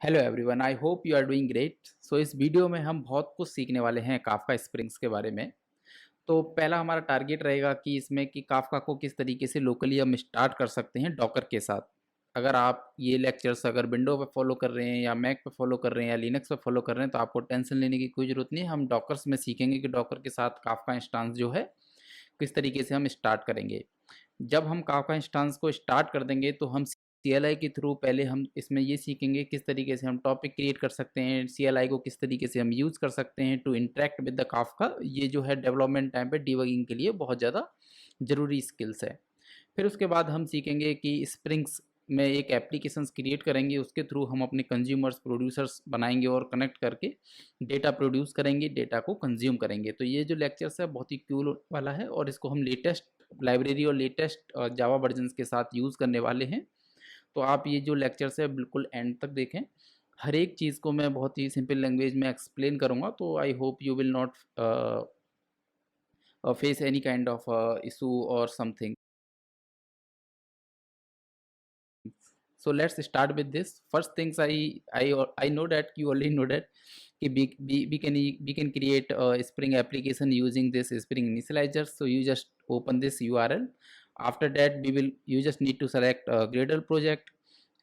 Hello everyone, I hope you are doing great. So इस video में हम बहुत कुछ सीखने वाले हैं काफका स्प्रिंग्स के बारे में। तो पहला हमारा टारगेट रहेगा कि इसमें कि काफका को किस तरीके से लोकली हम स्टार्ट कर सकते हैं डॉकर के साथ। अगर आप ये लेक्चर्स अगर विंडो पे फॉलो कर रहे हैं या मैक पे फॉलो कर रहे हैं या लिनक्स पे फॉलो कर रहे हैं तो आपको टेंशन लेने की कोई ज़रूरत नहीं है। हम डॉकर्स में सीखेंगे कि डॉकर के साथ काफका इंस्टांस जो है किस तरीके से हम स्टार्ट करेंगे। जब हम काफका इंस्टांस को स्टार्ट कर देंगे तो हम सीएलआई के थ्रू पहले हम इसमें ये सीखेंगे किस तरीके से हम टॉपिक क्रिएट कर सकते हैं, सीएलआई को किस तरीके से हम यूज़ कर सकते हैं to interact with the Kafka. ये जो है डेवलपमेंट टाइम पे डिबगिंग के लिए बहुत ज़्यादा ज़रूरी स्किल्स है। फिर उसके बाद हम सीखेंगे कि स्प्रिंग्स में एक एप्लीकेशंस क्रिएट करेंगे, उसके थ्रू हम अपने कंज्यूमर्स प्रोड्यूसर्स बनाएंगे और कनेक्ट करके डेटा प्रोड्यूस करेंगे, डेटा को कंज्यूम करेंगे। तो ये जो लेक्चर्स है बहुत ही कूल वाला है और इसको हम लेटेस्ट लाइब्रेरी और लेटेस्ट जावा वर्जन्स के साथ यूज़ करने वाले हैं। तो आप ये जो लेक्चर्स है बिल्कुल एंड तक देखें। हर एक चीज़ को मैं बहुत ही सिंपल लैंग्वेज में एक्सप्लेन करूँगा, तो आई hope you will not face any kind of issue और something. So let's start with this. First things I know that you already know that कि we can create a Spring application using this Spring initializer. So you just open this URL. After that you just need to select a Gradle project.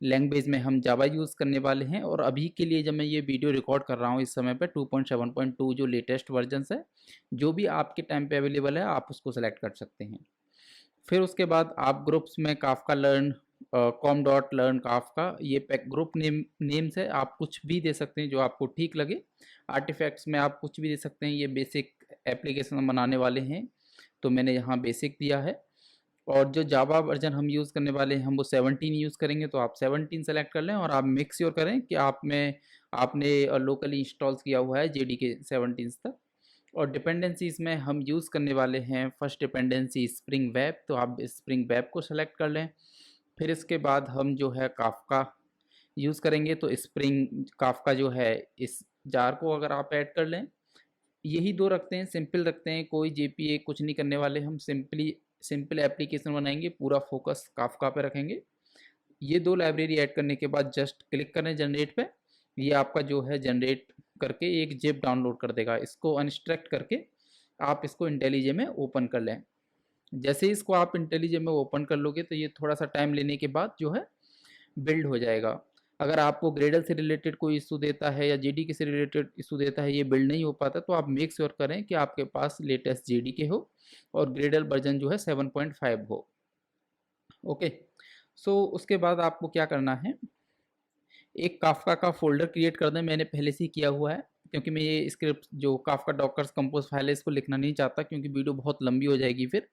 Language में हम जावा use करने वाले हैं और अभी के लिए जब मैं ये वीडियो रिकॉर्ड कर रहा हूँ इस समय पे 2.7.2 जो लेटेस्ट वर्जन्स है, जो भी आपके टाइम पे अवेलेबल है आप उसको सेलेक्ट कर सकते हैं। फिर उसके बाद आप ग्रुप्स में Kafka learn com dot learn Kafka ये पैक ग्रुप नेम्स है, आप कुछ भी दे सकते हैं जो आपको ठीक लगे। आर्टिफैक्ट्स में आप कुछ भी दे सकते हैं। ये बेसिक एप्लीकेशन हम बनाने वाले हैं तो मैंने यहाँ बेसिक दिया है। और जो जावा वर्जन हम यूज़ करने वाले हैं हम वो 17 यूज़ करेंगे, तो आप 17 सेलेक्ट कर लें और आप मेक श्योर करें कि आपने लोकली इंस्टॉल्स किया हुआ है जेडीके 17 तक। और डिपेंडेंसीज में हम यूज़ करने वाले हैं फर्स्ट डिपेंडेंसी स्प्रिंग वेब, तो आप स्प्रिंग वेब को सेलेक्ट कर लें। फिर इसके बाद हम जो है काफका यूज़ करेंगे, तो स्प्रिंग काफका जो है इस जार को अगर आप ऐड कर लें। यही दो रखते हैं, सिंपल रखते हैं, कोई जेपीए कुछ नहीं करने वाले, हम सिंपल एप्लीकेशन बनाएंगे, पूरा फोकस काफका पे रखेंगे। ये दो लाइब्रेरी ऐड करने के बाद जस्ट क्लिक करें जनरेट पे। ये आपका जो है जनरेट करके एक जिप डाउनलोड कर देगा। इसको अनस्ट्रक्ट करके आप इसको इंटेलिजे में ओपन कर लें। जैसे ही इसको आप इंटेलिजे में ओपन कर लोगे तो ये थोड़ा सा टाइम लेने के बाद जो है बिल्ड हो जाएगा। अगर आपको ग्रेडल से रिलेटेड कोई इशू देता है या जेडीके से रिलेटेड इशू देता है, ये बिल्ड नहीं हो पाता, तो आप मेक श्योर करें कि आपके पास लेटेस्ट जेडीके हो और ग्रेडल वर्जन जो है 7.5 हो। ओके, सो उसके बाद आपको क्या करना है, एक काफका का फ़ोल्डर क्रिएट कर दें। मैंने पहले से ही किया हुआ है क्योंकि मैं ये स्क्रिप्ट जो काफका डॉकर्स कंपोज फाइल है इसको लिखना नहीं चाहता क्योंकि वीडियो बहुत लंबी हो जाएगी फिर।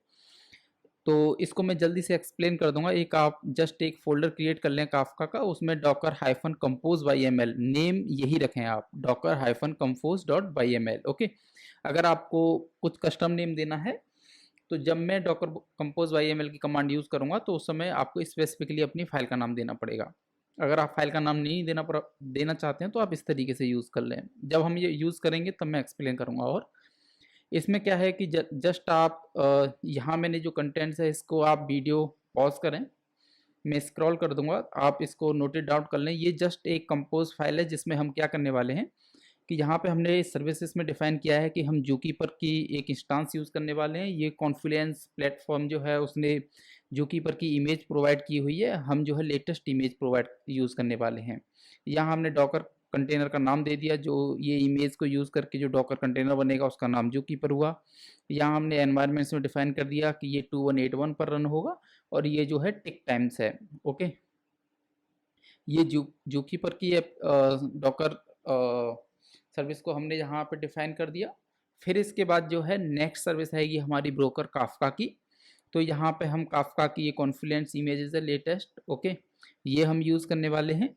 तो इसको मैं जल्दी से एक्सप्लेन कर दूंगा। एक आप जस्ट एक फ़ोल्डर क्रिएट कर लें काफका का, उसमें Docker hyphen compose Y M L name यही रखें आप, Docker hyphen compose dot Y M L. Okay, अगर आपको कुछ कस्टम नेम देना है तो जब मैं Docker compose Y M L की कमांड यूज़ करूँगा तो उस समय आपको स्पेसिफिकली अपनी फाइल का नाम देना पड़ेगा। अगर आप फाइल का नाम नहीं देना चाहते हैं तो आप इस तरीके से यूज़ कर लें। जब हम ये यूज़ करेंगे तब मैं एक्सप्लेन करूँगा। और इसमें क्या है कि जस्ट आप यहाँ मैंने जो कंटेंट्स है इसको आप वीडियो पॉज करें, मैं स्क्रॉल कर दूंगा, आप इसको नोटेड डाउन कर लें। ये जस्ट एक कंपोज फाइल है जिसमें हम क्या करने वाले हैं कि यहाँ पे हमने सर्विसेज में डिफाइन किया है कि हम जूकीपर की एक इंस्टांस यूज़ करने वाले हैं। ये कॉन्फ्लुएंस प्लेटफॉर्म जो है उसने जूकीपर की इमेज प्रोवाइड की हुई है, हम जो है लेटेस्ट इमेज प्रोवाइड यूज़ करने वाले हैं। यहाँ हमने डॉकर कंटेनर का नाम दे दिया, जो ये इमेज को यूज़ करके जो डॉकर कंटेनर बनेगा उसका नाम जूकीपर हुआ। यहाँ हमने एनवायरनमेंट्स में डिफाइन कर दिया कि ये 2181 पर रन होगा और ये जो है टिक टाइम्स है। ओके, ये जूकीपर की डॉकर सर्विस को हमने यहाँ पे डिफाइन कर दिया। फिर इसके बाद जो है नेक्स्ट सर्विस आएगी हमारी ब्रोकर काफका की। तो यहाँ पे हम काफका की ये कॉन्फ्लुएंस इमेजेस है लेटेस्ट। ओके, ये हम यूज़ करने वाले हैं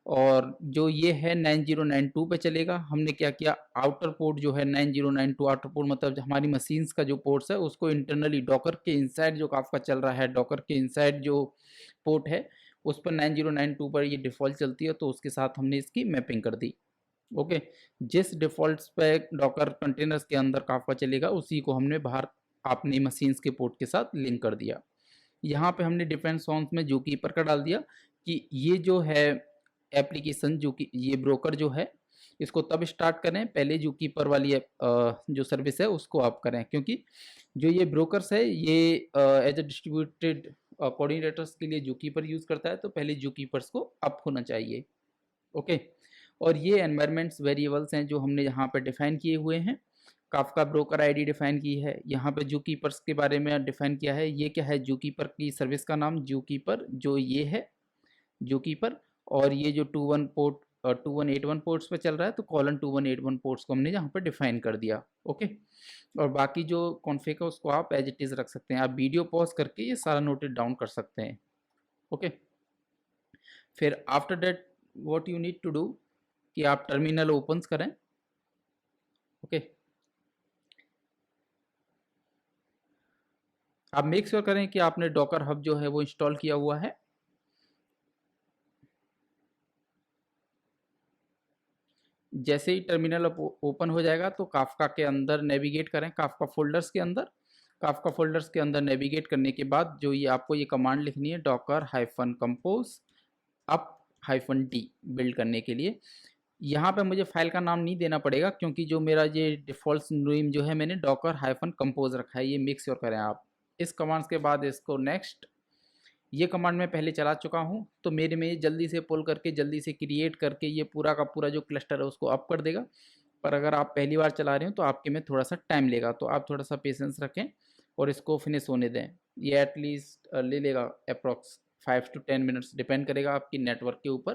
और जो ये है 9092 पे चलेगा। हमने क्या किया, आउटर पोर्ट जो है 9092 आउटर पोर्ट मतलब हमारी मशीन्स का जो पोर्ट्स है उसको इंटरनली डॉकर के इनसाइड जो काफका चल रहा है, डॉकर के इनसाइड जो पोर्ट है उस पर 9092 पर ये डिफ़ॉल्ट चलती है, तो उसके साथ हमने इसकी मैपिंग कर दी। ओके, जिस डिफ़ॉल्ट पे डॉकर कंटेनर्स के अंदर काफका चलेगा उसी को हमने बाहर अपनी मशीन्स के पोर्ट के साथ लिंक कर दिया। यहाँ पे हमने डिफेंस सॉन्ग्स में जो कीपर का डाल दिया कि ये जो है एप्लीकेशन जो कि ये ब्रोकर जो है इसको तब स्टार्ट करें पहले जो कीपर वाली जो सर्विस है उसको आप करें, क्योंकि जो ये ब्रोकर्स है ये एज अ डिस्ट्रीब्यूटेड कोऑर्डिनेटर्स के लिए जो कीपर यूज़ करता है, तो पहले जो कीपर्स को अप होना चाहिए। ओके, और ये एनवायरमेंट्स वेरिएबल्स हैं जो हमने यहाँ पे डिफाइन किए हुए हैं। काफका ब्रोकर आईडी डिफाइन की है, यहाँ पे जू कीपर्स के बारे में डिफाइन किया है। ये क्या है, जू कीपर की सर्विस का नाम जू कीपर, जो ये है जू कीपर। और ये जो 2181 पोर्ट्स पे चल रहा है, तो कॉलन 2181 पोर्ट्स को हमने यहाँ पर डिफाइन कर दिया। ओके, और बाकी जो कॉन्फ़िग है उसको आप एज इट इज़ रख सकते हैं। आप वीडियो पॉज करके ये सारा नोटेड डाउन कर सकते हैं। ओके, फिर after that what you need to do कि आप टर्मिनल ओपन्स करें। ओके, आप मेक श्योर करें कि आपने डॉकर हब जो है वो इंस्टॉल किया हुआ है। जैसे ही टर्मिनल ओपन हो जाएगा तो काफका के अंदर नेविगेट करें, काफका फोल्डर्स के अंदर। काफका फोल्डर्स के अंदर नेविगेट करने के बाद जो ये आपको ये कमांड लिखनी है, Docker hyphen compose up hyphen D, build करने के लिए। यहाँ पे मुझे फाइल का नाम नहीं देना पड़ेगा, क्योंकि जो मेरा ये डिफ़ॉल्ट नेम जो है मैंने डॉकर हाइफन कंपोज रखा है, ये मेक श्योर करें आप। इस कमांड्स के बाद इसको नेक्स्ट, ये कमांड मैं पहले चला चुका हूँ, तो मेरे में ये जल्दी से पुल करके जल्दी से क्रिएट करके ये पूरा का पूरा जो क्लस्टर है उसको अप कर देगा। पर अगर आप पहली बार चला रहे हो तो आपके में थोड़ा सा टाइम लेगा, तो आप थोड़ा सा पेशेंस रखें और इसको फिनिश होने दें। ये एटलीस्ट ले लेगा अप्रॉक्स 5 to 10 मिनट्स, डिपेंड करेगा आपकी नेटवर्क के ऊपर।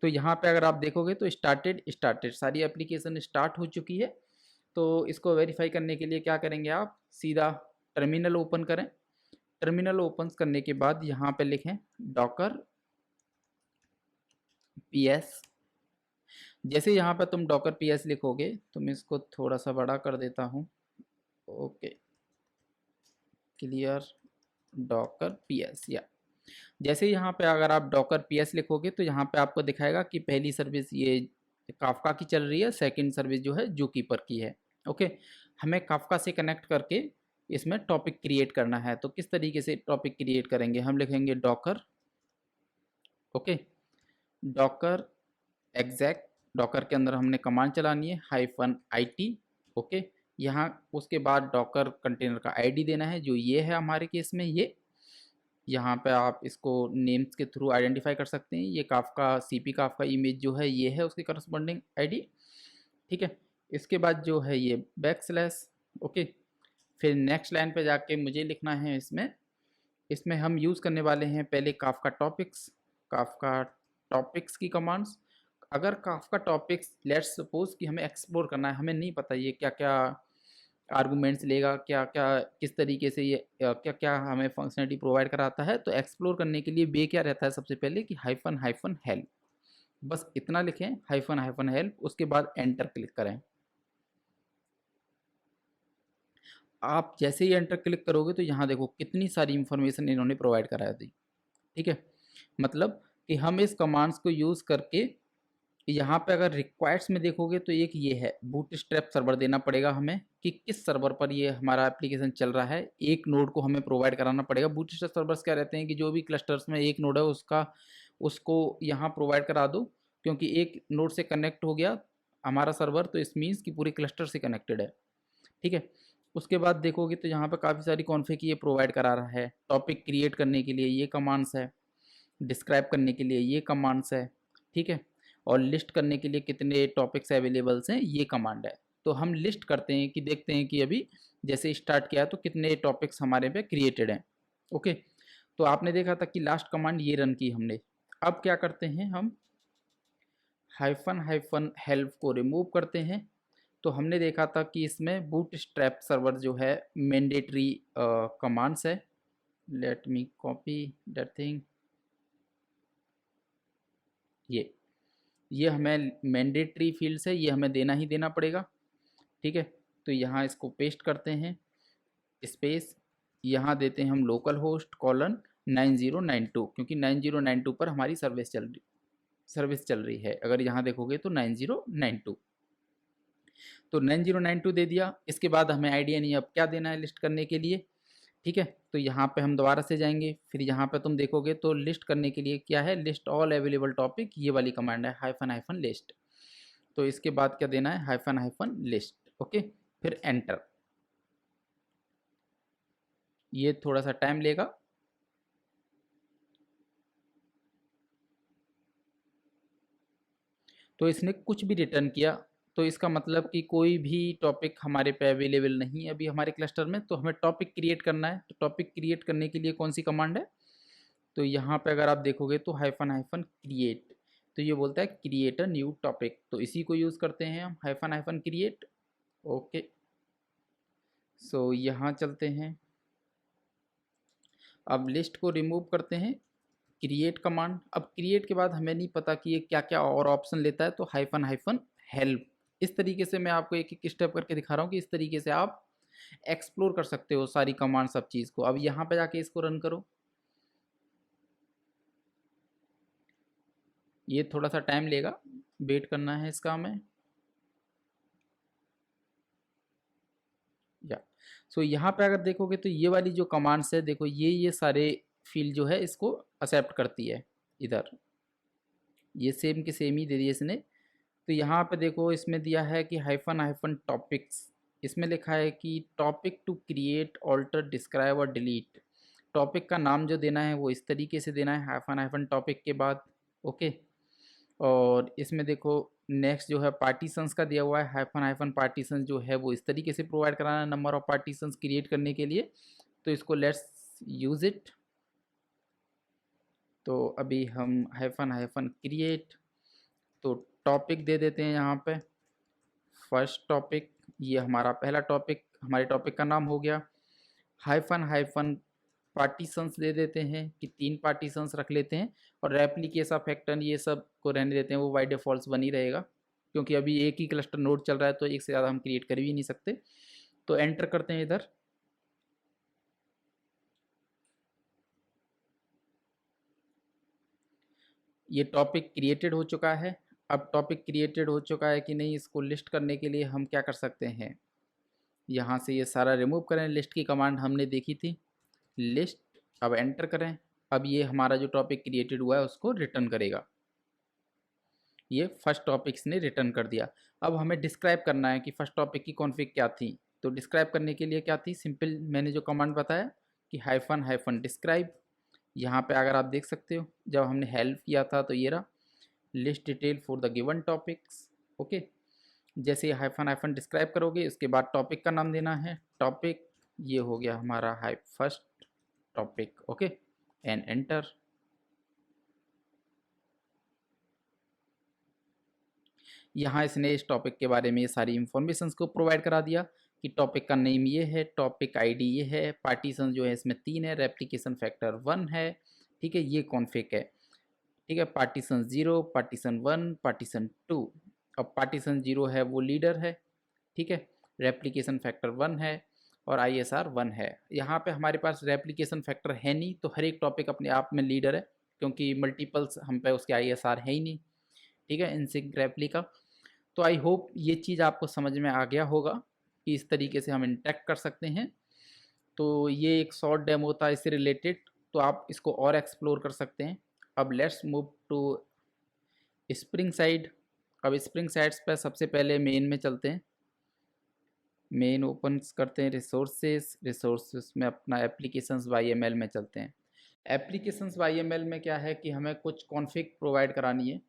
तो यहाँ पे अगर आप देखोगे तो स्टार्टेड सारी एप्लीकेशन स्टार्ट हो चुकी है। तो इसको वेरीफाई करने के लिए क्या करेंगे, आप सीधा टर्मिनल ओपन करें। टर्मिनल ओपन करने के बाद यहाँ पे लिखें डॉकर पीएस। जैसे यहाँ पे तुम डॉकर पीएस लिखोगे तो मैं इसको थोड़ा सा बड़ा कर देता हूँ। Okay, clear, Docker PS. या जैसे यहाँ पे अगर आप डॉकर पीएस लिखोगे तो यहाँ पे आपको दिखाएगा कि पहली सर्विस ये काफका की चल रही है, सेकंड सर्विस जो है जू कीपर की है। ओके, हमें काफका से कनेक्ट करके इसमें टॉपिक क्रिएट करना है। तो किस तरीके से टॉपिक क्रिएट करेंगे, हम लिखेंगे Docker, okay, Docker exact, Docker के अंदर हमने कमांड चलानी है हाइफन IT। ओके, यहाँ उसके बाद डॉकर कंटेनर का आईडी देना है, जो ये है हमारे केस में ये। यहाँ पे आप इसको नेम्स के थ्रू आइडेंटिफाई कर सकते हैं। ये काफका सीपी काफका इमेज जो है ये है उसकी करस्पॉन्डिंग आईडी। ठीक है, इसके बाद जो है ये बैकस्लैश। ओके, फिर नेक्स्ट लाइन पे जाके मुझे लिखना है इसमें इसमें हम यूज़ करने वाले हैं पहले काफका टॉपिक्स की कमांड्स। अगर काफका टॉपिक्स लेट्स सपोज कि हमें एक्सप्लोर करना है, हमें नहीं पता ये क्या क्या आर्गूमेंट्स लेगा, क्या क्या किस तरीके से ये क्या क्या हमें फंक्शनलिटी प्रोवाइड कराता है, तो एक्सप्लोर करने के लिए वे क्या रहता है सबसे पहले कि हाइफन हाइफन हेल्प, बस इतना लिखें, हाइफन हाइफन हेल्प, उसके बाद एंटर क्लिक करें। आप जैसे ही एंटर क्लिक करोगे तो यहाँ देखो कितनी सारी इंफॉर्मेशन इन्होंने प्रोवाइड करा दी। ठीक है, मतलब कि हम इस कमांड्स को यूज़ करके यहाँ पे अगर रिक्वायर्ड्स में देखोगे तो एक ये है बूटस्ट्रैप सर्वर देना पड़ेगा हमें कि किस सर्वर पर ये हमारा एप्लीकेशन चल रहा है। एक नोड को हमें प्रोवाइड कराना पड़ेगा। बूटस्ट्रैप सर्वर्स क्या रहते हैं कि जो भी क्लस्टर्स में एक नोड है उसको यहाँ प्रोवाइड करा दो, क्योंकि एक नोड से कनेक्ट हो गया हमारा सर्वर तो इस मीन्स कि पूरे क्लस्टर से कनेक्टेड है। ठीक है, उसके बाद देखोगे तो यहाँ पर काफ़ी सारी कॉन्फ़िग ये प्रोवाइड करा रहा है। टॉपिक क्रिएट करने के लिए ये कमांड्स है, डिस्क्राइब करने के लिए ये कमांड्स है। ठीक है, और लिस्ट करने के लिए कितने टॉपिक्स अवेलेबल्स हैं ये कमांड है। तो हम लिस्ट करते हैं कि देखते हैं कि अभी जैसे स्टार्ट किया तो कितने टॉपिक्स हमारे पे क्रिएटेड हैं। ओके, तो आपने देखा था कि लास्ट कमांड ये रन की हमने। अब क्या करते हैं, हम हाइफन हाइफन हेल्प को रिमूव करते हैं। तो हमने देखा था कि इसमें बूटस्ट्रैप सर्वर जो है मैंडेटरी कमांड्स है। Let me copy that thing. ये हमें मैंडेटरी फील्ड्स है, ये हमें देना ही देना पड़ेगा। ठीक है, तो यहाँ इसको पेस्ट करते हैं, स्पेस, यहाँ देते हैं हम लोकल होस्ट कॉलन 9092, क्योंकि 9092 पर हमारी सर्विस चल रही है। अगर यहाँ देखोगे तो 9092, तो 9092 दे दिया। इसके बाद हमें आइडिया नहीं अब क्या देना है लिस्ट करने के लिए। ठीक है। तो यहाँ पे हम दोबारा से जाएंगे, फिर यहाँ पे तुम देखोगे तो लिस्ट करने के लिए क्या है, लिस्ट ऑल अवेलेबल टॉपिक, ये वाली कमांड है हाइफन हाइफन लिस्ट। तो इसके बाद क्या देना है, हाइफन हाइफन लिस्ट। ओके, फिर एंटर। ये थोड़ा सा टाइम लेगा। तो इसने कुछ भी रिटर्न किया तो इसका मतलब कि कोई भी टॉपिक हमारे पे अवेलेबल नहीं है अभी हमारे क्लस्टर में। तो हमें टॉपिक क्रिएट करना है। तो टॉपिक क्रिएट करने के लिए कौन सी कमांड है, तो यहाँ पे अगर आप देखोगे तो हाइफन हाइफन क्रिएट, तो ये बोलता है क्रिएट अ न्यू टॉपिक। तो इसी को यूज़ करते हैं हम, hyphen hyphen create. Okay, so यहाँ चलते हैं। अब लिस्ट को रिमूव करते हैं, क्रिएट कमांड। अब क्रिएट के बाद हमें नहीं पता कि ये क्या क्या और ऑप्शन लेता है, तो हाइफन हाइफन हेल्प। इस तरीके से मैं आपको एक एक स्टेप करके दिखा रहा हूँ कि इस तरीके से आप एक्सप्लोर कर सकते हो सारी कमांड, सब चीज़ को। अब यहाँ पे जाके इसको रन करो। ये थोड़ा सा टाइम लेगा, वेट करना है इसका हमें। या सो यहाँ पे अगर देखोगे तो ये वाली जो कमांड्स है, देखो ये सारे फील्ड जो है इसको एक्सेप्ट करती है। इधर ये सेम के सेम ही दे दिए इसने। तो यहाँ पे देखो इसमें दिया है कि हाइफन हाइफन टॉपिक्स, इसमें लिखा है कि topic to create alter describe और डिलीट। टॉपिक का नाम जो देना है वो इस तरीके से देना है, हाइफन हाइफन टॉपिक के बाद। ओके, और इसमें देखो नेक्स्ट जो है पार्टीशंस का दिया हुआ है, हाइफन हाइफन पार्टीशंस जो है वो इस तरीके से प्रोवाइड कराना है नंबर ऑफ पार्टीशंस क्रिएट करने के लिए। तो इसको लेट्स यूज़ इट। तो अभी हम हाइफन हाइफन क्रिएट, तो टॉपिक दे देते हैं यहाँ पे फर्स्ट टॉपिक। ये हमारा पहला टॉपिक, हमारे टॉपिक का नाम हो गया। हाइफन हाइफन पार्टीशंस दे देते हैं कि 3 पार्टीशंस रख लेते हैं, और रेप्लिकेशन फैक्टर ये सब को रहने देते हैं, वो बाय डिफ़ॉल्ट बनी रहेगा क्योंकि अभी एक ही क्लस्टर नोड चल रहा है तो एक से ज़्यादा हम क्रिएट कर भी नहीं सकते। तो एंटर करते हैं इधर। ये टॉपिक क्रिएटेड हो चुका है। अब टॉपिक क्रिएटेड हो चुका है कि नहीं, इसको लिस्ट करने के लिए हम क्या कर सकते हैं, यहाँ से ये सारा रिमूव करें। लिस्ट की कमांड हमने देखी थी, लिस्ट। अब एंटर करें। अब ये हमारा जो टॉपिक क्रिएटेड हुआ है उसको रिटर्न करेगा। ये फर्स्ट टॉपिक ने रिटर्न कर दिया। अब हमें डिस्क्राइब करना है कि फर्स्ट टॉपिक की कॉन्फ़िग क्या थी। तो डिस्क्राइब करने के लिए क्या थी, सिंपल मैंने जो कमांड बताया कि हाइफन हाइफन डिस्क्राइब। यहाँ पे अगर आप देख सकते हो जब हमने हेल्प किया था तो ये रहा list detail for the given topics. Okay, जैसे ही हाइफन हाइफन डिस्क्राइब करोगे उसके बाद टॉपिक का नाम देना है, टॉपिक। ये हो गया हमारा first topic. Okay, and enter. यहाँ इसने इस टॉपिक के बारे में ये सारी इंफॉर्मेशन को प्रोवाइड करा दिया कि टॉपिक का नेम ये है, टॉपिक आईडी ये है, पार्टीशन जो है इसमें 3 है, रेप्लिकेशन फैक्टर 1 है। ठीक है, ये कॉन्फ़िग है। ठीक है, पार्टीशन 0, पार्टीशन 1, पार्टीशन 2। अब पार्टीशन 0 है वो लीडर है। ठीक है, रेप्लिकेशन फैक्टर 1 है और आईएसआर 1 है। यहाँ पे हमारे पास रेप्लिकेशन फैक्टर है नहीं, तो हर एक टॉपिक अपने आप में लीडर है क्योंकि मल्टीपल्स हम पे उसके आईएसआर है ही नहीं। ठीक है, इनसिंक रेप्लिका। तो आई होप ये चीज़ आपको समझ में आ गया होगा कि इस तरीके से हम इंटरेक्ट कर सकते हैं। तो ये एक शॉर्ट डेमो था इससे रिलेटेड, तो आप इसको और एक्सप्लोर कर सकते हैं। अब let's move to spring side. अब स्प्रिंग साइड्स पर सबसे पहले मेन में चलते हैं। मेन ओपन करते हैं, रिसोर्सेज में अपना एप्लीकेशंस वाई एम एल में चलते हैं। एप्लीकेशंस वाई एम एल में क्या है कि हमें कुछ कॉन्फ़िग प्रोवाइड करानी है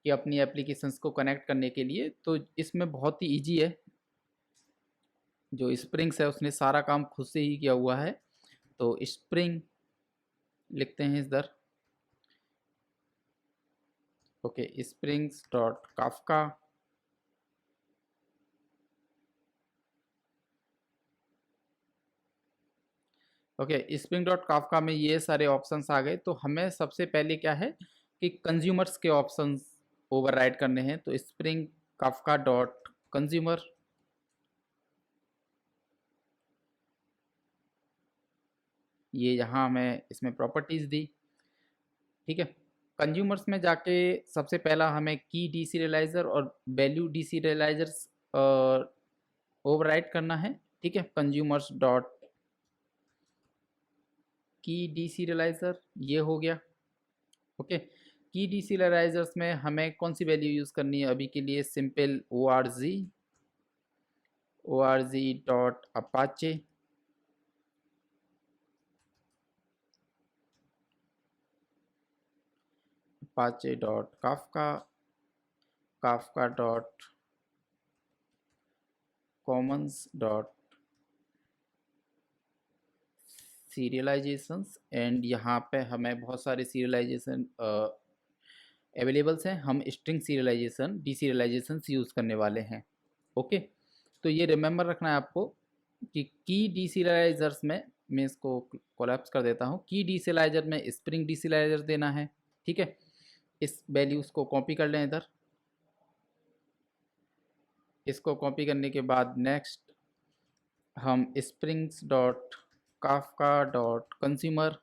कि अपनी एप्लीकेशंस को कनेक्ट करने के लिए। तो इसमें बहुत ही ईजी है, जो स्प्रिंग्स है उसने सारा काम खुद से ही किया हुआ है। तो स्प्रिंग लिखते हैं इधर। Okay, springs dot Kafka. Okay, spring dot Kafka में ये सारे ऑप्शंस आ गए। तो हमें सबसे पहले क्या है कि कंज्यूमर्स के ऑप्शंस ओवरराइड करने हैं। तो स्प्रिंग काफका डॉट कंज्यूमर, ये यहाँ हमें इसमें प्रॉपर्टीज़ दी। ठीक है, कंज्यूमर्स में जाके सबसे पहला हमें की डीसीरियलाइज़र और वैल्यू डीसीरियलाइजर्स ओवरराइड करना है। ठीक है, कंज्यूमर्स डॉट की डीसीरियलाइजर ये हो गया। ओके, की डीसीरियलाइजर्स में हमें कौन सी वैल्यू यूज़ करनी है अभी के लिए? Simple org dot Apache Apache dot Kafka Kafka dot commons dot serializations. And यहाँ पे हमें बहुत सारे सीरियलाइजेशन अवेलेबल्स हैं, हम स्ट्रिंग सीरियलाइजेशन डीसीरियलाइजेशंस यूज़ करने वाले हैं। ओके, तो ये रिमेंबर रखना है आपको कि की डीसीरियलाइजर्स में, मैं इसको कोलैप्स कर देता हूँ, की डीसीरियलाइजर में स्प्रिंग डीसीरियलाइजर देना है। ठीक है, इस वैल्यूज़ को कॉपी कर लें इधर। इसको कॉपी करने के बाद नेक्स्ट हम springs dot Kafka dot consumer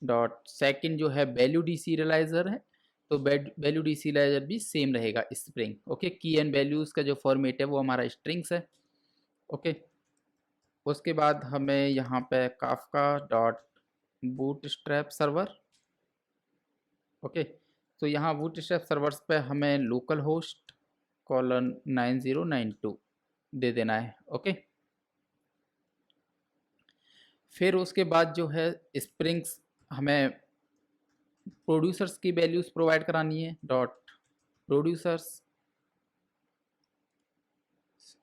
dot second जो है वैल्यू डीसीरियलाइजर है, तो वैल्यू डीसीरियलाइजर भी सेम रहेगा स्प्रिंग। ओके, की एंड वैल्यूज़ का जो फॉर्मेट है वो हमारा स्ट्रिंग्स है। ओके, उसके बाद हमें यहाँ पे Kafka dot bootstrap server. Okay, तो यहाँ बूटस्ट्रैप सर्वर्स पे हमें लोकल होस्ट कॉलन 9092 दे देना है। ओके, फिर उसके बाद जो है स्प्रिंग्स हमें प्रोड्यूसर्स की वैल्यूज़ प्रोवाइड करानी है। डॉट प्रोड्यूसर्स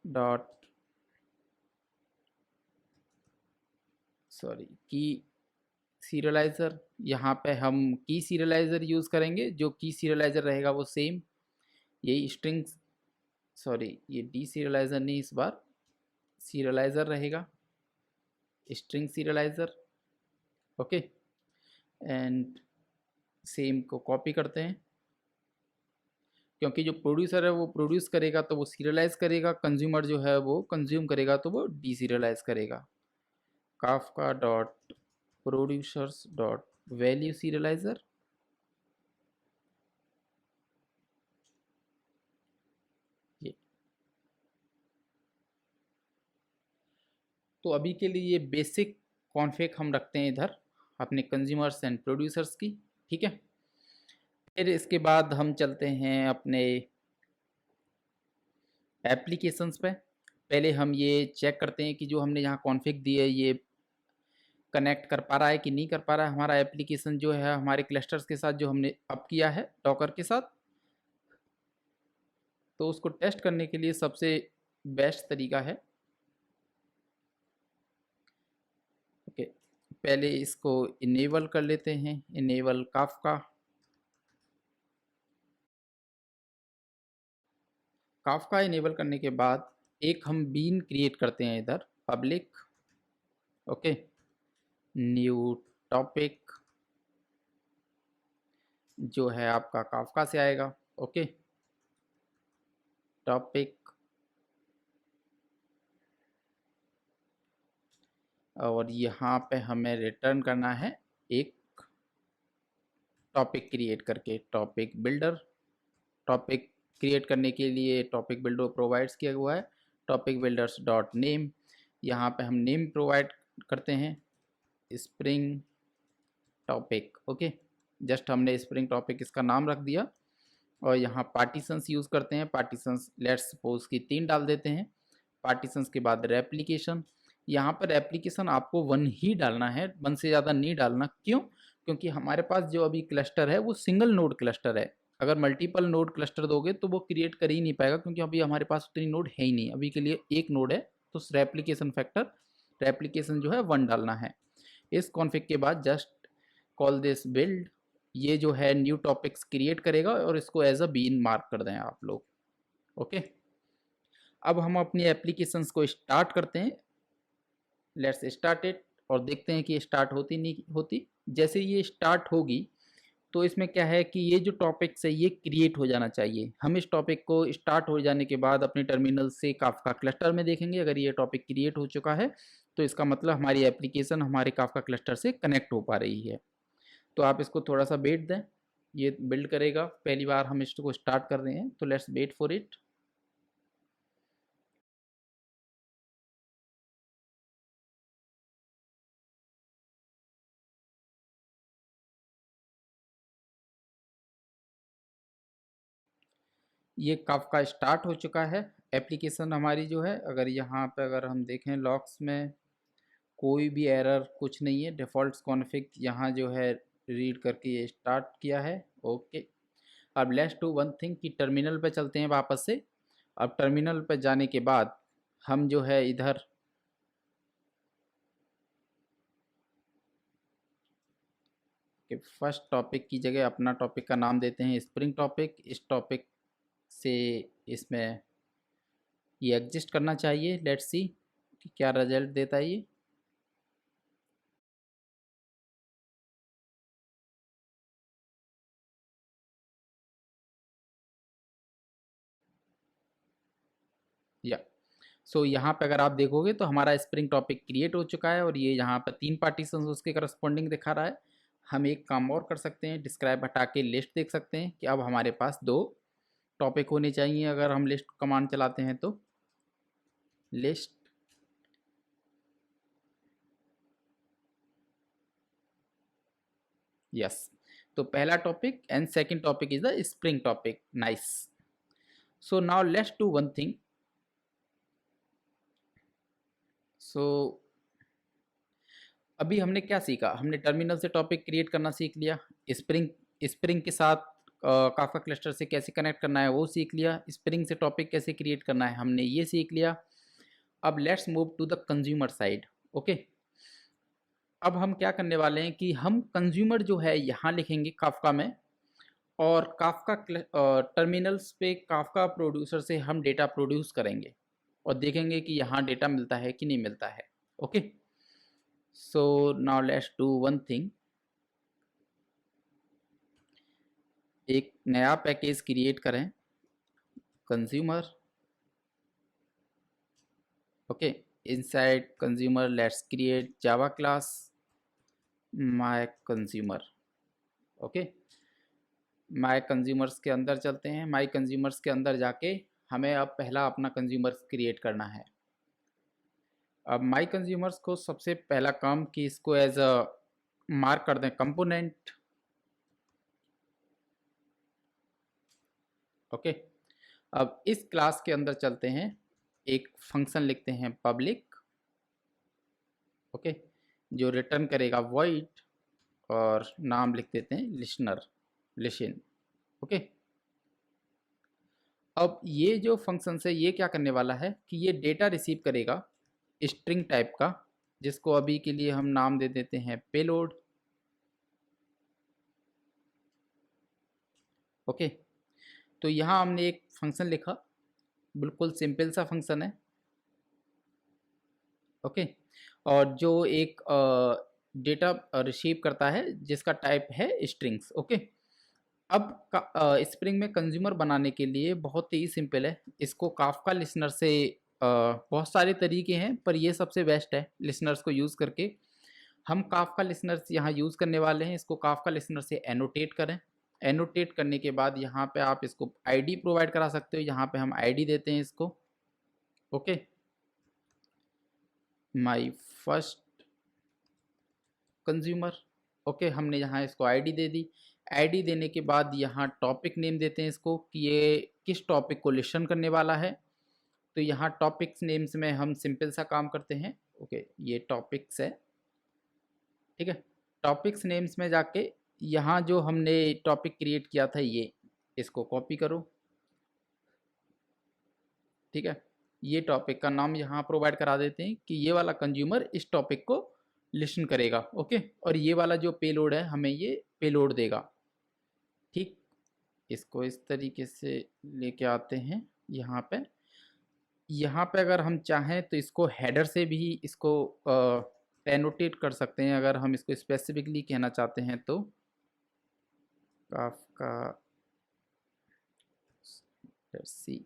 डॉट सॉरी की सीरियलाइज़र, यहाँ पे हम की सीरियलाइज़र यूज़ करेंगे, जो की सीरियलाइज़र रहेगा वो सेम यही स्ट्रिंग्स, सॉरी ये डी सीरियलाइज़र नहीं, इस बार सीरियलाइज़र रहेगा, स्ट्रिंग सीरियलाइज़र। ओके, एंड सेम को कॉपी करते हैं, क्योंकि जो प्रोड्यूसर है वो प्रोड्यूस करेगा तो वो सीरियलाइज़ करेगा, कंज्यूमर जो है वो कंज्यूम करेगा तो वो डी सीरियलाइज़ करेगा। Kafka dot producers dot value serializer. ये तो अभी के लिए ये बेसिक कॉन्फ़िग हम रखते हैं इधर अपने कंज्यूमर्स एंड प्रोड्यूसर्स की। ठीक है, फिर इसके बाद हम चलते हैं अपने एप्लीकेशंस पे। पहले हम ये चेक करते हैं कि जो हमने यहाँ कॉन्फ़िग दी है ये कनेक्ट कर पा रहा है कि नहीं कर पा रहा है हमारा एप्लीकेशन जो है हमारे क्लस्टर्स के साथ, जो हमने अप किया है डॉकर के साथ। तो उसको टेस्ट करने के लिए सबसे बेस्ट तरीका है, ओके, पहले इसको इनेबल कर लेते हैं, इनेबल काफका। काफका इनेबल करने के बाद एक हम बीन क्रिएट करते हैं इधर, पब्लिक। ओके, न्यू टॉपिक जो है आपका काफका से आएगा। ओके, टॉपिक, और यहाँ पे हमें रिटर्न करना है एक टॉपिक क्रिएट करके, टॉपिक बिल्डर। टॉपिक क्रिएट करने के लिए टॉपिक बिल्डर प्रोवाइड्स किया हुआ है, टॉपिक बिल्डर्स डॉट नेम। यहाँ पे हम नेम प्रोवाइड करते हैं स्प्रिंग टॉपिक। ओके, जस्ट हमने स्प्रिंग टॉपिक इसका नाम रख दिया। और यहाँ पार्टीशंस यूज़ करते हैं, पार्टीशंस लेट्स सपोज की 3 डाल देते हैं। पार्टीशंस के बाद रेप्लिकेशन, यहाँ पर एप्लीकेशन आपको 1 ही डालना है, 1 से ज़्यादा नहीं डालना। क्यों? क्योंकि हमारे पास जो अभी क्लस्टर है वो सिंगल नोड क्लस्टर है। अगर मल्टीपल नोड क्लस्टर दोगे तो वो क्रिएट कर ही नहीं पाएगा, क्योंकि अभी हमारे पास उतनी नोड है ही नहीं, अभी के लिए एक नोड है। तो रेप्लिकेशन फैक्टर, रेप्लिकेशन जो है 1 डालना है। इस कॉन्फ़िग के बाद जस्ट कॉल दिस बिल्ड, ये जो है न्यू टॉपिक्स क्रिएट करेगा और इसको एज अ बीन मार्क कर दें आप लोग। ओके, अब हम अपनी एप्लीकेशंस को स्टार्ट करते हैं। लेट्स स्टार्ट इट, और देखते हैं कि स्टार्ट होती नहीं होती। जैसे ये स्टार्ट होगी तो इसमें क्या है कि ये जो टॉपिक्स है ये क्रिएट हो जाना चाहिए। हम इस टॉपिक को स्टार्ट हो जाने के बाद अपने टर्मिनल से काफका क्लस्टर में देखेंगे, अगर ये टॉपिक क्रिएट हो चुका है तो इसका मतलब हमारी एप्लीकेशन हमारे काफका क्लस्टर से कनेक्ट हो पा रही है। तो आप इसको थोड़ा सा वेट दें, ये बिल्ड करेगा। पहली बार हम इसको स्टार्ट कर रहे हैं तो लेट्स वेट फॉर इट। ये काफका स्टार्ट हो चुका है एप्लीकेशन हमारी जो है। अगर यहाँ पे अगर हम देखें लॉग्स में कोई भी एरर कुछ नहीं है, डिफ़ॉल्ट कॉन्फ़िग यहाँ जो है रीड करके ये स्टार्ट किया है। ओके, अब लेट्स डू वन थिंग कि टर्मिनल पे चलते हैं वापस से। अब टर्मिनल पे जाने के बाद हम जो है इधर के फर्स्ट टॉपिक की जगह अपना टॉपिक का नाम देते हैं स्प्रिंग टॉपिक। इस टॉपिक से इसमें ये एग्जिस्ट करना चाहिए। लेट्स सी कि क्या रिजल्ट देता है ये। या सो यहाँ पे अगर आप देखोगे तो हमारा स्प्रिंग टॉपिक क्रिएट हो चुका है और ये यहाँ पर 3 पार्टीशंस उसके करस्पॉन्डिंग दिखा रहा है। हम एक काम और कर सकते हैं, डिस्क्राइब हटा के लिस्ट देख सकते हैं कि अब हमारे पास 2 टॉपिक होने चाहिए। अगर हम लिस्ट कमांड चलाते हैं तो लिस्ट यस, तो पहला topic and second topic is the spring topic. Nice. So now let's do one thing. So अभी हमने क्या सीखा, हमने टर्मिनल से टॉपिक क्रिएट करना सीख लिया, स्प्रिंग स्प्रिंग के साथ काफका क्लस्टर से कैसे कनेक्ट करना है वो सीख लिया, स्प्रिंग से टॉपिक कैसे क्रिएट करना है हमने ये सीख लिया। अब let's move to the consumer side. Okay, अब हम क्या करने वाले हैं कि हम कंज्यूमर जो है यहाँ लिखेंगे काफका में, और काफका टर्मिनल्स पे काफका प्रोड्यूसर से हम डेटा प्रोड्यूस करेंगे और देखेंगे कि यहाँ डेटा मिलता है कि नहीं मिलता है। Okay, so now let's do one thing. एक नया पैकेज क्रिएट करें consumer. Okay, inside consumer let's create Java class my consumer. Okay, my consumers के अंदर चलते हैं। माय कंज्यूमर्स के अंदर जाके हमें अब पहला अपना कंज्यूमर्स क्रिएट करना है। अब माय कंज्यूमर्स को सबसे पहला काम कि इसको एज अ मार्क कर दें कंपोनेंट। ओके, अब इस क्लास के अंदर चलते हैं, एक फंक्शन लिखते हैं पब्लिक। ओके, जो रिटर्न करेगा वॉइड और नाम लिख देते हैं लिसनर, लिसन। ओके, अब ये जो फंक्शन है ये क्या करने वाला है कि ये डेटा रिसीव करेगा स्ट्रिंग टाइप का, जिसको अभी के लिए हम नाम दे देते हैं पेलोड। ओके, तो यहाँ हमने एक फंक्शन लिखा, बिल्कुल सिंपल सा फंक्शन है। ओके, और जो एक डेटा रिसीव करता है जिसका टाइप है स्ट्रिंग्स। ओके, अब स्प्रिंग में कंज्यूमर बनाने के लिए बहुत ही सिंपल है। इसको काफका लिसनर से बहुत सारे तरीके हैं पर ये सबसे बेस्ट है लिसनर्स को यूज़ करके। हम काफका लिसनर्स यहाँ यूज़ करने वाले हैं। इसको काफका लिसनर से एनोटेट करें। एनोटेट करने के बाद यहाँ पे आप इसको आईडी प्रोवाइड करा सकते हो। यहाँ पे हम आईडी देते हैं इसको। Okay, my first consumer. Okay, हमने यहाँ इसको आईडी दे दी। आईडी देने के बाद यहाँ टॉपिक नेम देते हैं इसको कि ये किस टॉपिक को लिसन करने वाला है। तो यहाँ टॉपिक्स नेम्स में हम सिंपल सा काम करते हैं। ओके, ये टॉपिक्स है। ठीक है, टॉपिक्स नेम्स में जाके यहाँ जो हमने टॉपिक क्रिएट किया था ये इसको कॉपी करो। ठीक है, ये टॉपिक का नाम यहाँ प्रोवाइड करा देते हैं कि ये वाला कंज्यूमर इस टॉपिक को लिसन करेगा। ओके, और ये वाला जो पेलोड है हमें ये पेलोड देगा। ठीक, इसको इस तरीके से लेके आते हैं यहाँ पे। यहाँ पे अगर हम चाहें तो इसको हेडर से भी इसको एनोटेट कर सकते हैं अगर हम इसको स्पेसिफिकली कहना चाहते हैं तो। काफका सी,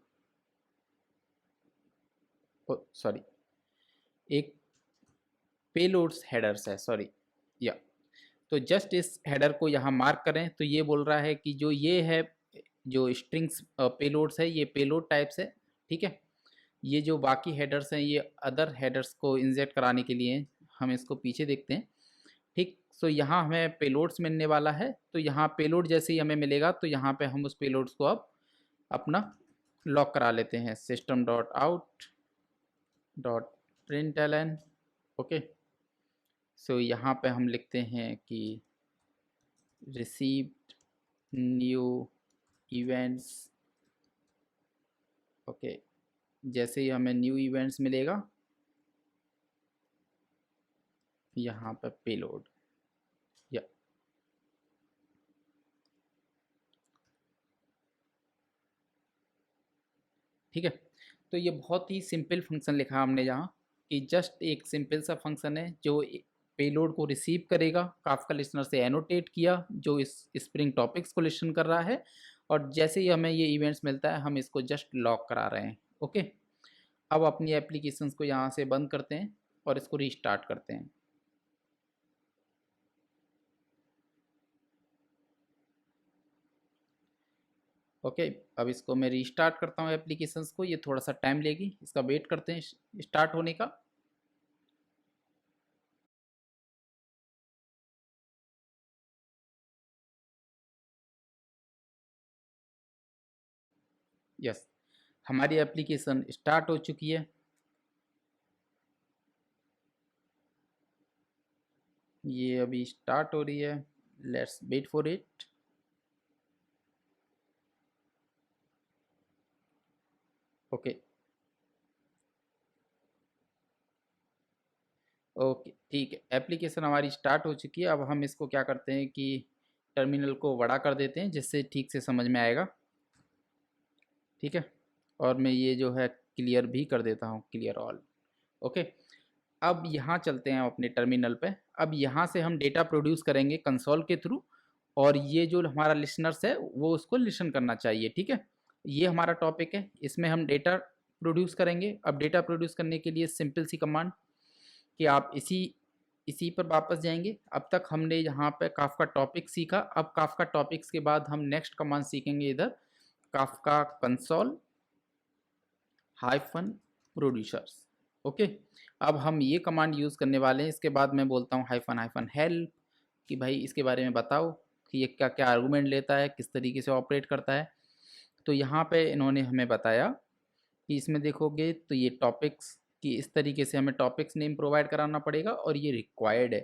सॉरी, एक पेलोड्स हेडर्स है, सॉरी। या तो जस्ट इस हेडर को यहाँ मार्क करें तो ये बोल रहा है कि जो ये है जो स्ट्रिंग्स पेलोड्स है ये पेलोड टाइप्स है। ठीक है, ये जो बाकी हेडर्स हैं ये अदर हेडर्स को इंजेक्ट कराने के लिए हैं। हम इसको पीछे देखते हैं। ठीक, सो यहाँ हमें पेलोड्स मिलने वाला है। तो यहाँ पेलोड जैसे ही हमें मिलेगा तो यहाँ पे हम उस पेलोड्स को अब अपना लॉक करा लेते हैं, system dot out dot println. Okay, so यहाँ पे हम लिखते हैं कि रिसीव्ड न्यू इवेंट्स। ओके, जैसे ही हमें न्यू इवेंट्स मिलेगा यहाँ पे पेलोड, या ठीक है। तो ये बहुत ही सिंपल फंक्शन लिखा हमने यहाँ, कि जस्ट एक सिंपल सा फंक्शन है जो पेलोड को रिसीव करेगा, काफका लिसनर से एनोटेट किया जो इस स्प्रिंग टॉपिक्स को लिसन कर रहा है, और जैसे ही हमें ये इवेंट्स मिलता है हम इसको जस्ट लॉक करा रहे हैं। ओके, अब अपनी एप्लीकेशंस को यहाँ से बंद करते हैं और इसको रीस्टार्ट करते हैं। ओके, अब इसको मैं रीस्टार्ट करता हूँ एप्लीकेशंस को, ये थोड़ा सा टाइम लेगी, इसका वेट करते हैं स्टार्ट होने का। यस, हमारी एप्लीकेशन स्टार्ट हो चुकी है। ये अभी स्टार्ट हो रही है, let's wait for it. Okay okay, ठीक है, एप्लीकेशन हमारी स्टार्ट हो चुकी है। अब हम इसको क्या करते हैं कि टर्मिनल को बड़ा कर देते हैं जिससे ठीक से समझ में आएगा। ठीक है, और मैं ये जो है क्लियर भी कर देता हूँ, क्लियर ऑल। ओके, अब यहाँ चलते हैं अपने टर्मिनल पे। अब यहाँ से हम डेटा प्रोड्यूस करेंगे कंसोल के थ्रू, और ये जो हमारा लिसनर्स है वो उसको लिसन करना चाहिए। ठीक है, ये हमारा टॉपिक है, इसमें हम डेटा प्रोड्यूस करेंगे। अब डेटा प्रोड्यूस करने के लिए सिंपल सी कमांड कि आप इसी इसी पर वापस जाएंगे। अब तक हमने यहाँ पे काफका टॉपिक सीखा, अब काफका टॉपिक्स के बाद हम नेक्स्ट कमांड सीखेंगे इधर, Kafka console hyphen producers. Okay, अब हम ये कमांड यूज़ करने वाले हैं। इसके बाद मैं बोलता हूँ हाइफन हाइफन हेल्प, कि भाई इसके बारे में बताओ कि ये क्या क्या आर्गूमेंट लेता है, किस तरीके से ऑपरेट करता है। तो यहाँ पे इन्होंने हमें बताया कि इसमें देखोगे तो ये टॉपिक्स कि इस तरीके से हमें टॉपिक्स नेम प्रोवाइड कराना पड़ेगा, और ये रिक्वायर्ड है।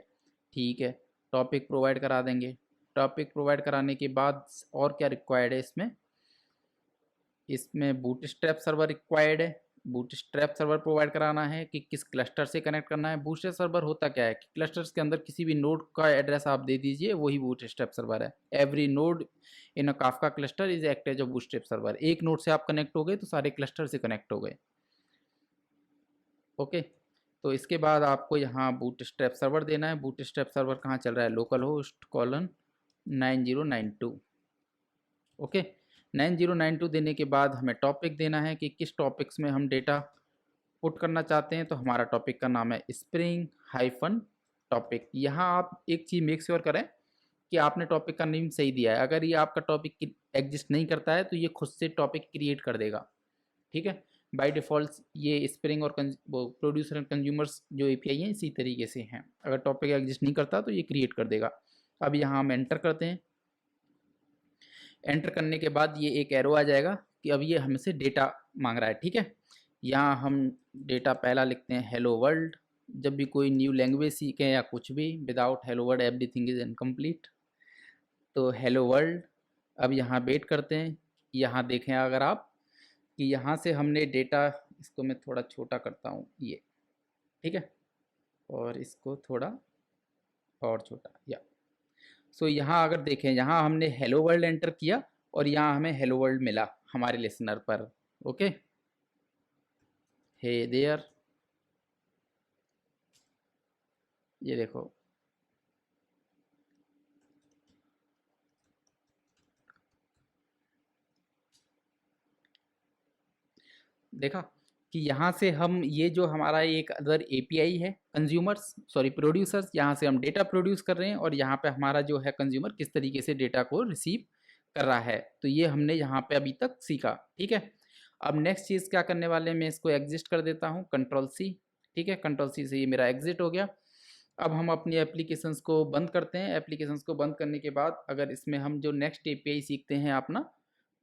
ठीक है, टॉपिक प्रोवाइड करा देंगे। टॉपिक प्रोवाइड कराने के बाद और क्या रिक्वायर्ड है इसमें, इसमें बूटस्ट्रैप सर्वर रिक्वायर्ड है। बूटस्ट्रैप सर्वर प्रोवाइड कराना है कि किस क्लस्टर से कनेक्ट करना है। बूटस्ट्रैप सर्वर होता क्या है कि क्लस्टर्स के अंदर किसी भी नोड का एड्रेस आप दे दीजिए, वही बूटस्ट्रैप सर्वर है। Every node in a Kafka cluster is act as a bootstrap server. एक नोड से आप कनेक्ट हो गए तो सारे क्लस्टर से कनेक्ट हो गए। ओके, तो इसके बाद आपको यहाँ बूटस्ट्रैप सर्वर देना है। बूटस्ट्रैप सर्वर कहाँ चल रहा है, लोकल होस्ट कॉलन 9092। ओके, 9092 देने के बाद हमें टॉपिक देना है कि किस टॉपिक्स में हम डेटा पुट करना चाहते हैं। तो हमारा टॉपिक का नाम है स्प्रिंग हाइफन टॉपिक। यहाँ आप एक चीज़ मेक श्योर करें कि आपने टॉपिक का नेम सही दिया है। अगर ये आपका टॉपिक एग्जिस्ट नहीं करता है तो ये खुद से टॉपिक क्रिएट कर देगा। ठीक है, बाय डिफ़ॉल्ट ये स्प्रिंग और प्रोड्यूसर एंड कंज्यूमर्स जो एपीआई हैं इसी तरीके से हैं। अगर टॉपिक एग्जिस्ट नहीं करता तो ये क्रिएट कर देगा। अब यहाँ हम एंटर करते हैं। एंटर करने के बाद ये एक एरो आ जाएगा कि अब ये हमसे डेटा मांग रहा है। ठीक है, यहाँ हम डेटा पहला लिखते हैं हेलो वर्ल्ड। जब भी कोई न्यू लैंग्वेज सीखें या कुछ भी, without hello world everything is incomplete. तो हेलो वर्ल्ड। अब यहाँ वेट करते हैं। यहाँ देखें अगर आप कि यहाँ से हमने डेटा, इसको मैं थोड़ा छोटा करता हूँ ये, ठीक है, और इसको थोड़ा और छोटा, या सो यहाँ अगर देखें, यहाँ हमने हेलो वर्ल्ड एंटर किया और यहाँ हमें हेलो वर्ल्ड मिला हमारे लिसनर पर। ओके, हे देयर, ये देखो, देखा कि यहाँ से हम ये जो हमारा एक अदर एपीआई है कंज्यूमर्स सॉरी प्रोड्यूसर्स, यहाँ से हम डेटा प्रोड्यूस कर रहे हैं, और यहाँ पे हमारा जो है कंज्यूमर किस तरीके से डेटा को रिसीव कर रहा है। तो ये हमने यहाँ पे अभी तक सीखा। ठीक है, अब नेक्स्ट चीज़ क्या करने वाले हैं, मैं इसको एग्जिट कर देता हूँ, कंट्रोल सी। ठीक है, कंट्रोल सी से ये मेरा एग्जिट हो गया। अब हम अपनी एप्लीकेशंस को बंद करते हैं। एप्लीकेशंस को बंद करने के बाद अगर इसमें हम जो नेक्स्ट एपीआई सीखते हैं अपना,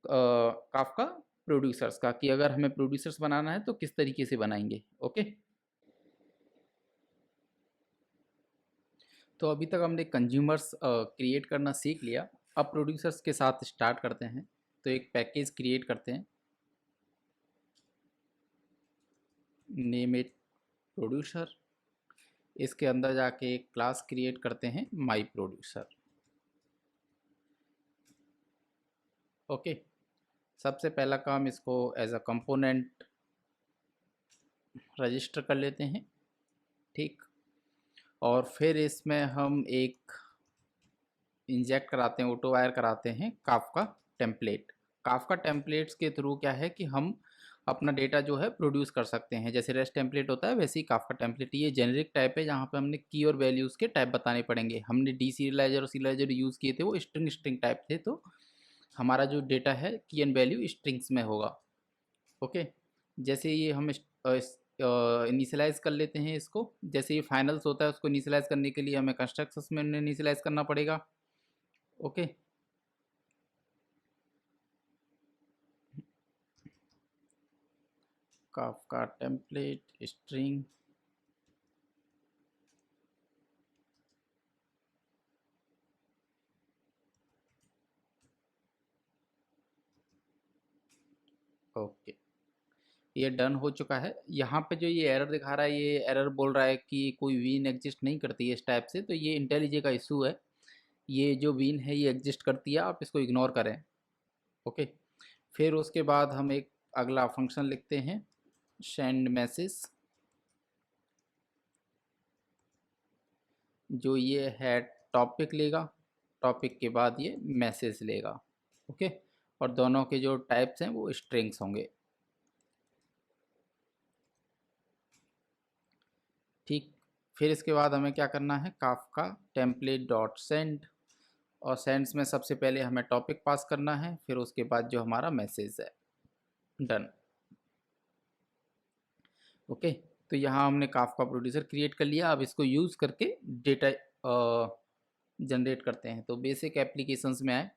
काफका प्रोड्यूसर्स का, कि अगर हमें प्रोड्यूसर्स बनाना है तो किस तरीके से बनाएंगे। ओके, तो अभी तक हमने कंज्यूमर्स क्रिएट करना सीख लिया। अब प्रोड्यूसर्स के साथ स्टार्ट करते हैं। तो एक पैकेज क्रिएट करते हैं, नेम इट प्रोड्यूसर। इसके अंदर जाके एक क्लास क्रिएट करते हैं माई प्रोड्यूसर। ओके, सबसे पहला काम, इसको एज अ कंपोनेंट रजिस्टर कर लेते हैं। ठीक, और फिर इसमें हम एक इंजेक्ट कराते हैं, ऑटो वायर कराते हैं काफका टेम्पलेट। काफका टेम्पलेट्स के थ्रू क्या है कि हम अपना डेटा जो है प्रोड्यूस कर सकते हैं। जैसे रेस्ट टेम्पलेट होता है वैसे ही काफका टेम्पलेट, ये जेनरिक टाइप है जहाँ पे हमने की और वैल्यूज़ के टाइप बताने पड़ेंगे। हमने डी सीरियलाइजर और सीरियलाइजर यूज़ किए थे, वो स्ट्रिंग स्ट्रिंग टाइप थे, तो हमारा जो डेटा है की एंड वैल्यू स्ट्रिंग्स में होगा। ओके, जैसे ये हम इनिशियलाइज़ कर लेते हैं इसको। जैसे ये फाइनल्स होता है उसको इनिशियलाइज़ करने के लिए हमें कंस्ट्रक्शंस में इनिशियलाइज़ करना पड़ेगा। Okay, Kafka template string, okay, ये डन हो चुका है। यहाँ पे जो ये एरर दिखा रहा है, ये एरर बोल रहा है कि कोई वीन एग्जिस्ट नहीं करती है इस टाइप से, तो ये इंटेलिजे का इशू है। ये जो वीन है ये एग्जिस्ट करती है, आप इसको इग्नोर करें। ओके, फिर उसके बाद हम एक अगला फंक्शन लिखते हैं, सेंड मैसेज, जो ये है टॉपिक लेगा, टॉपिक के बाद ये मैसेज लेगा। ओके, और दोनों के जो टाइप्स हैं वो स्ट्रिंग्स होंगे। ठीक, फिर इसके बाद हमें क्या करना है, काफका टेम्पलेट डॉट सेंड, और सेंड्स में सबसे पहले हमें टॉपिक पास करना है, फिर उसके बाद जो हमारा मैसेज है। डन। ओके, तो यहाँ हमने काफका प्रोड्यूसर क्रिएट कर लिया। अब इसको यूज़ करके डेटा जनरेट करते हैं। तो बेसिक एप्लीकेशंस में आए,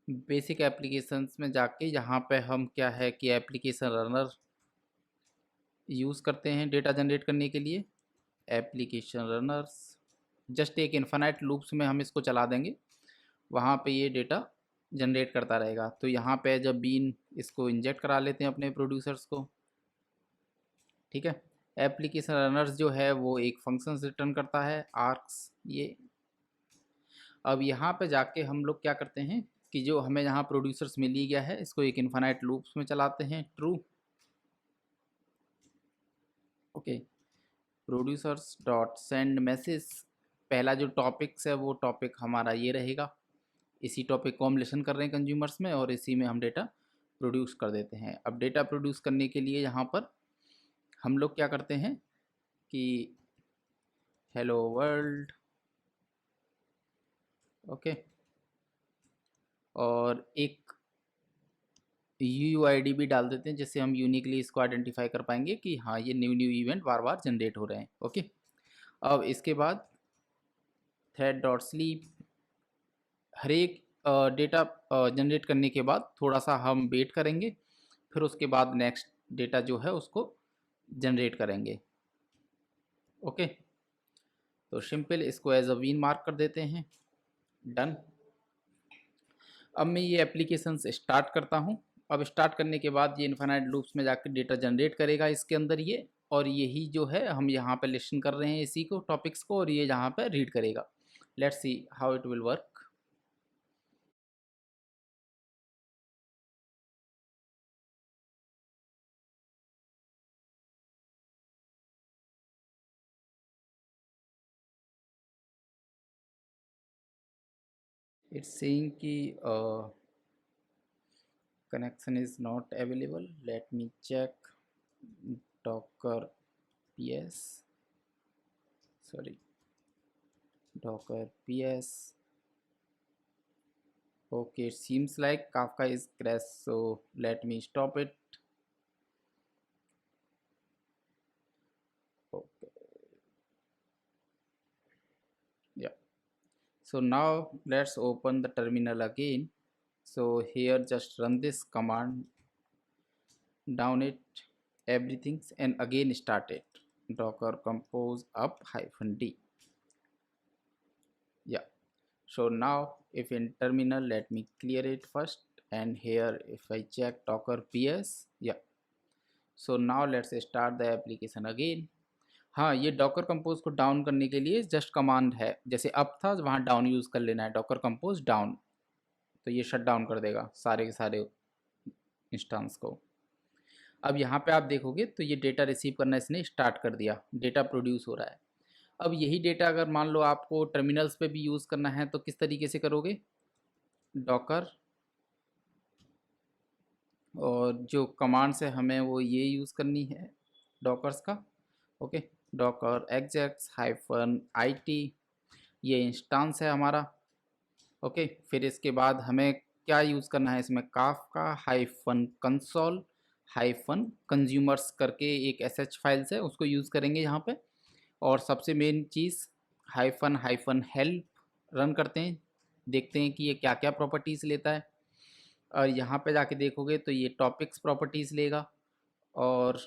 बेसिक एप्लीकेशंस में जाके यहाँ पे हम क्या है कि एप्लीकेशन रनर यूज़ करते हैं डेटा जनरेट करने के लिए। एप्लीकेशन रनर्स, जस्ट एक इन्फिनाइट लूप्स में हम इसको चला देंगे, वहाँ पे ये डेटा जनरेट करता रहेगा। तो यहाँ पे जब बीन इसको इंजेक्ट करा लेते हैं अपने प्रोड्यूसर्स को। ठीक है, एप्लीकेशन रनर्स जो है वो एक फंक्शन रिटर्न करता है, आर्क्स ये। अब यहाँ पे जाके हम लोग क्या करते हैं कि जो हमें यहाँ प्रोड्यूसर्स मिल ही गया है, इसको एक इन्फिनाइट लूप्स में चलाते हैं, true. Okay, producers dot send message, पहला जो टॉपिक्स है वो टॉपिक हमारा ये रहेगा। इसी टॉपिक को हम लेसन कर रहे हैं कंज्यूमर्स में, और इसी में हम डेटा प्रोड्यूस कर देते हैं। अब डेटा प्रोड्यूस करने के लिए यहाँ पर हम लोग क्या करते हैं कि हेलो वर्ल्ड, ओके, और एक UUID भी डाल देते हैं, जिससे हम यूनिकली इसको आइडेंटिफाई कर पाएंगे कि हाँ ये न्यू न्यू इवेंट बार बार जनरेट हो रहे हैं। ओके, अब इसके बाद थ्रेड डॉट स्लीप, हर एक डेटा जनरेट करने के बाद थोड़ा सा हम वेट करेंगे, फिर उसके बाद नेक्स्ट डेटा जो है उसको जनरेट करेंगे। ओके, तो सिंपल इसको एज अ वीन मार्क कर देते हैं। डन। अब मैं ये एप्लीकेशन स्टार्ट करता हूँ। अब स्टार्ट करने के बाद ये इन्फिनाइट लूप्स में जाकर डेटा जनरेट करेगा इसके अंदर ये, और यही जो है हम यहाँ पे लिस्टिंग कर रहे हैं इसी को, टॉपिक्स को, और ये यहाँ पे रीड करेगा। Let's see how it will work. It's saying कि connection is not available, let me check docker ps, sorry, docker ps. Okay, it seems like Kafka is crashed, so let me stop it. Okay, yeah, so now let's open the terminal again. So here just run this command, down it everything, and again start it, docker compose up -d. Yeah. So now if in terminal, let me clear it first, and here if I check docker ps, yeah. So now let's start the application again. हाँ, ये Docker compose को down करने के लिए just command है, जैसे up था वहाँ डाउन यूज़ कर लेना है, डॉकर कंपोज डाउन, तो ये शट डाउन कर देगा सारे के सारे इंस्टेंस को। अब यहाँ पे आप देखोगे तो ये डेटा रिसीव करना इसने स्टार्ट कर दिया, डेटा प्रोड्यूस हो रहा है। अब यही डेटा अगर मान लो आपको टर्मिनल्स पे भी यूज़ करना है तो किस तरीके से करोगे, डॉकर, और जो कमांड्स है हमें वो ये यूज़ करनी है डॉकर्स का, ओके, डॉकर एग्जेक्ट्स -it, ये इंस्टांस है हमारा, ओके। फिर इसके बाद हमें क्या यूज़ करना है इसमें, काफका -console -consumers करके एक sh फाइल्स है, उसको यूज़ करेंगे यहाँ पे। और सबसे मेन चीज़ -help रन करते हैं, देखते हैं कि ये क्या क्या प्रॉपर्टीज़ लेता है। और यहाँ पे जाके देखोगे तो ये टॉपिक्स प्रॉपर्टीज़ लेगा, और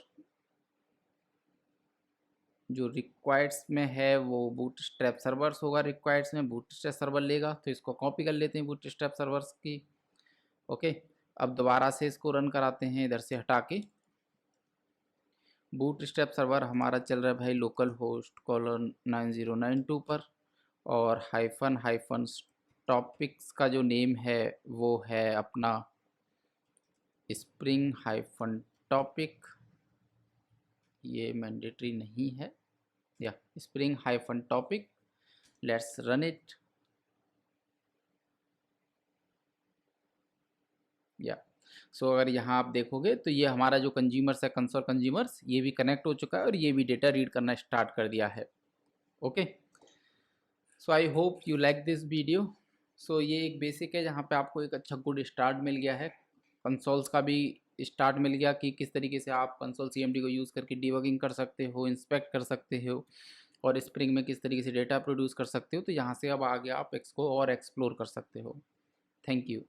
जो रिक्वायर्ड्स में है वो बूटस्ट्रैप सर्वर्स होगा, रिक्वायर्ड्स में बूटस्ट्रैप सर्वर लेगा, तो इसको कॉपी कर लेते हैं बूटस्ट्रैप सर्वर्स की, ओके। अब दोबारा से इसको रन कराते हैं इधर से हटा के। बूटस्ट्रैप सर्वर हमारा चल रहा है भाई लोकल होस्ट कॉलन 9092 पर, और हाइफन टॉपिक्स का जो नेम है वो है अपना स्प्रिंग टॉपिक, ये मैंडेटरी नहीं है, या spring topic. Let's run it, या सो अगर यहाँ आप देखोगे तो ये हमारा जो कंज्यूमर्स है, कंसोल कंज्यूमर्स, ये भी कनेक्ट हो चुका है और ये भी डेटा रीड करना स्टार्ट कर दिया है, okay. So I hope you like this video. So ये एक बेसिक है जहाँ पे आपको एक अच्छा गुड स्टार्ट मिल गया है, कंसोल्स का भी स्टार्ट मिल गया कि किस तरीके से आप कंसोल सीएमडी को यूज़ करके डिबगिंग कर सकते हो, इंस्पेक्ट कर सकते हो, और स्प्रिंग में किस तरीके से डेटा प्रोड्यूस कर सकते हो। तो यहाँ से अब आगे आप इसको और एक्सप्लोर कर सकते हो। Thank you.